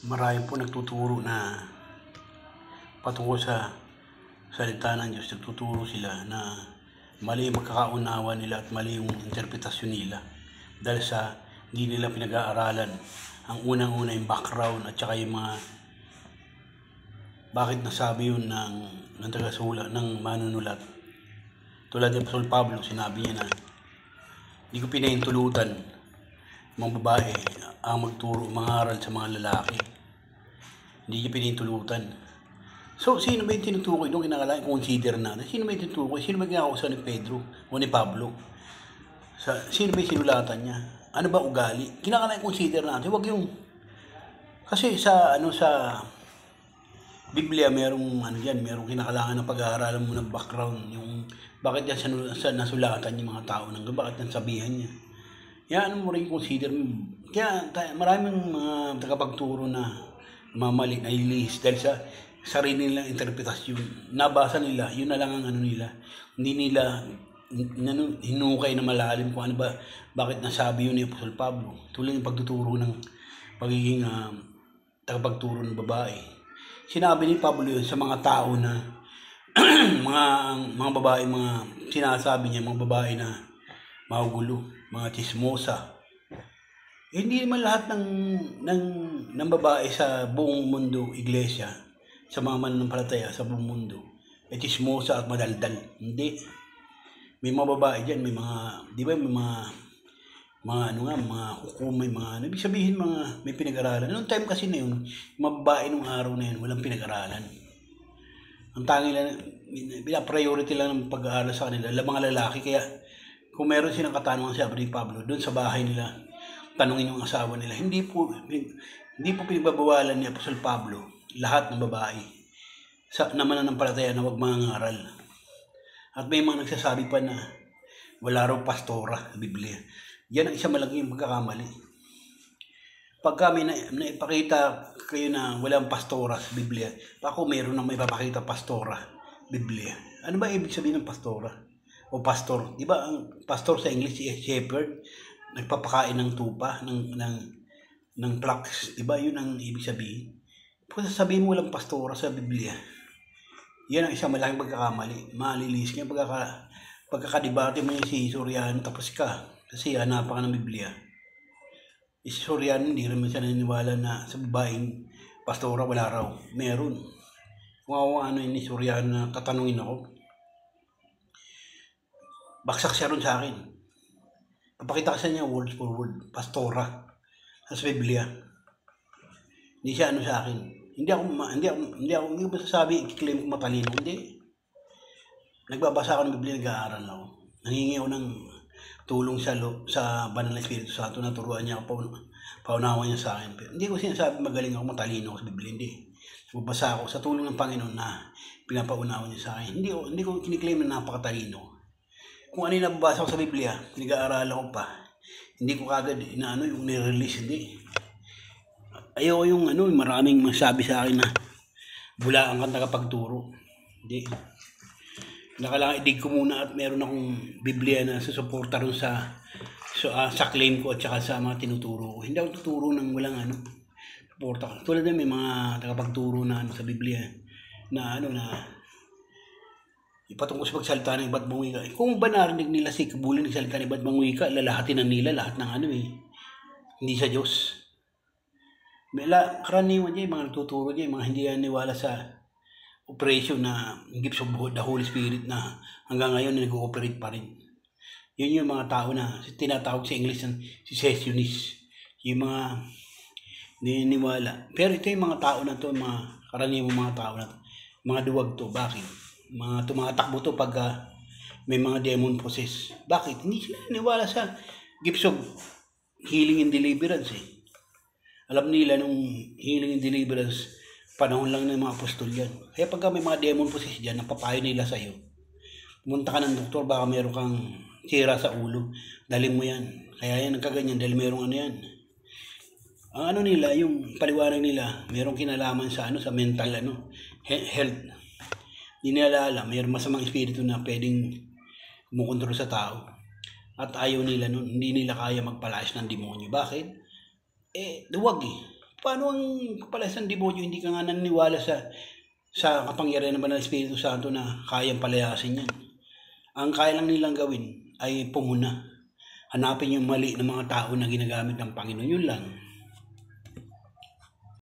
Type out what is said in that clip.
Marami po nagtuturo na patungkol sa salita ng Diyos. Nagtuturo sila na mali yung magkakaunawa nila at mali yung interpretasyon nila. Dahil sa hindi nila pinag-aaralan ang unang-una yung background at saka yung mga bakit nasabi yun ng taga-sulat, ng manunulat. Tulad ni Apostol Pablo, sinabi niya na hindi ko pinahintulutan mga babae ang magturo, mangaral sa mga lalaki. Hindi niya pinahintulutan. So, sino ba yung tinutukoy doon? Kinakalain, consider natin. Sino ba yung tinutukoy? Sino ba yung kinakausa ni Pedro o ni Pablo? Sino ba yung sinulatan niya? Ano ba ugali? Kinakalain, consider natin. Huwag yung... Kasi sa Biblia, merong kinakalangan ng pag-aaralan mo ng background, yung bakit yan nasulatan yung mga tao ng bakit yan sabihan niya. Yan mo rin consider. Kaya maraming mga tagapagturo na mamali, nailis dahil sa sarili nilang interpretasyon. Nabasa nila, yun na lang ang ano nila. Hindi nila hinukay na malalim kung ano ba, bakit nasabi yun ni Apostol Pablo. Tuloy yung pagtuturo ng pagiging tagapagturo ng babae. Sinabi ni Pablo yun sa mga tao na mga babae, mga sinasabi niya, mga babae na magugulo, mga chismosa. Hindi naman lahat ng babae sa buong mundo, iglesia, sa mga mananampalataya sa buong mundo, ay chismosa at madaldal. Hindi. May mga babae dyan, may mga, di ba, may mga hukom, may mga, ibig sabihin may pinag-aralan. Noong time kasi na yun, mga babae nung araw na yun, walang pinag-aralan. Ang tangi lang, priority lang ng pag-aaral sa kanila, mga lalaki. Kaya kung meron silang katanungan, sabi ni Pablo, doon sa bahay nila, tanungin yung asawa nila. Hindi po pinagbabawalan ni Apostol Pablo lahat ng babae na mananampalataya na huwag mangangaral. At may mga nagsasabi pa na wala raw pastora sa Biblia. Yan ang isa malaking pagkakamali. Pagka may naipakita kayo na walang pastora sa Biblia, ako meron na may papakita pastora Biblia. Ano ba ibig sabihin ng pastora? O pastor? Di ba ang pastor sa English is shepherd? Nagpapakain ng tupa, ng flocks. Di ba yun ang ibig sabihin? Kung sasabihin mo walang pastora sa Biblia, yan ang isang malaking pagkakamali. Malilis niya pagkakadibate mo yung si Soriano tapos ka. Kasi hanapan ka ng Biblia. Si Soriano hindi naman siya naniniwala na sa babaeng pastora wala raw. Meron. Kung ako ni Soriano na tatanungin ako, baksak siya ron sa akin. Papakita ka sa niya word for word. Pastora. Sa Biblia. Hindi siya sa akin. Hindi ako masasabi, i-claim ko matalino. Hindi. Nagbabasa ako ng Biblia, nag-aaral ako. Nangingi ako ng tulong sa Banal na Espiritu Santo na turuan niya ako, paunawan niya sa akin. Pero hindi ko sinasabi magaling ako, matalino ako sa Biblia. Hindi. Nagbabasa ako sa tulong ng Panginoon na pinapaunawan niya sa akin. Hindi ko kiniklaim na napakatalino. Kung ano yung nababasa ko sa Biblia, nag-aaral ako pa. Hindi ko kagad yung nirelease, hindi. Ayaw yung maraming masabi sa akin na bulaan kang tagapagturo. Hindi. Kailangan idig ko muna at meron akong Biblia na susuporta ron sa claim ko at saka sa mga tinuturo ko. Hindi ako tuturo ng walang suporta. Tulad na may mga tagapagturo na sa Biblia na ipatungkol sa pagsalita ng iba't ibang wika. Kung ba narinig nila si Kabuli nagsalita ng iba't ibang wika, lalahatin na nila lahat ng hindi sa Diyos. Karaniwan dyan, mga nagtuturo dyan, mga hindi naniwala sa operation na gifts of the Holy Spirit na hanggang ngayon nag-ooperate pa rin. Yun yung mga tao na tinatawag sa English si cessationist. Yung mga niniwala. Pero ito yung mga tao na to, mga karaniwang mga tao na to, mga duwag to. Bakit? Tumatakbo to pag may mga demon possess. Bakit? Hindi sila naniwala sa gifts of healing and deliverance Alam nila nung healing and deliverance, panahon lang ng mga apostol yan. Kaya pagka may mga demon possess dyan, napapayo nila sa'yo. Pumunta ka ng doktor, baka meron kang sira sa ulo. Dalhin mo yan. Kaya yan, nagkaganyan, dahil merong yan. Ang nila, yung paliwanag nila, merong kinalaman sa mental health. Hindi nila alam, mayroong masamang espiritu na pwedeng kumukontrol sa tao. At ayaw nila nun, hindi nila kaya magpalayas ng demonyo. Bakit? Duwag Paano ang kapalasang demonyo hindi ka nga naniniwala sa kapangyarihan ng Banal na Espiritu Santo na kayang palayasin yan? Ang kaya lang nilang gawin ay pumuna. Hanapin yung mali ng mga tao na ginagamit ng Panginoon. Yun lang.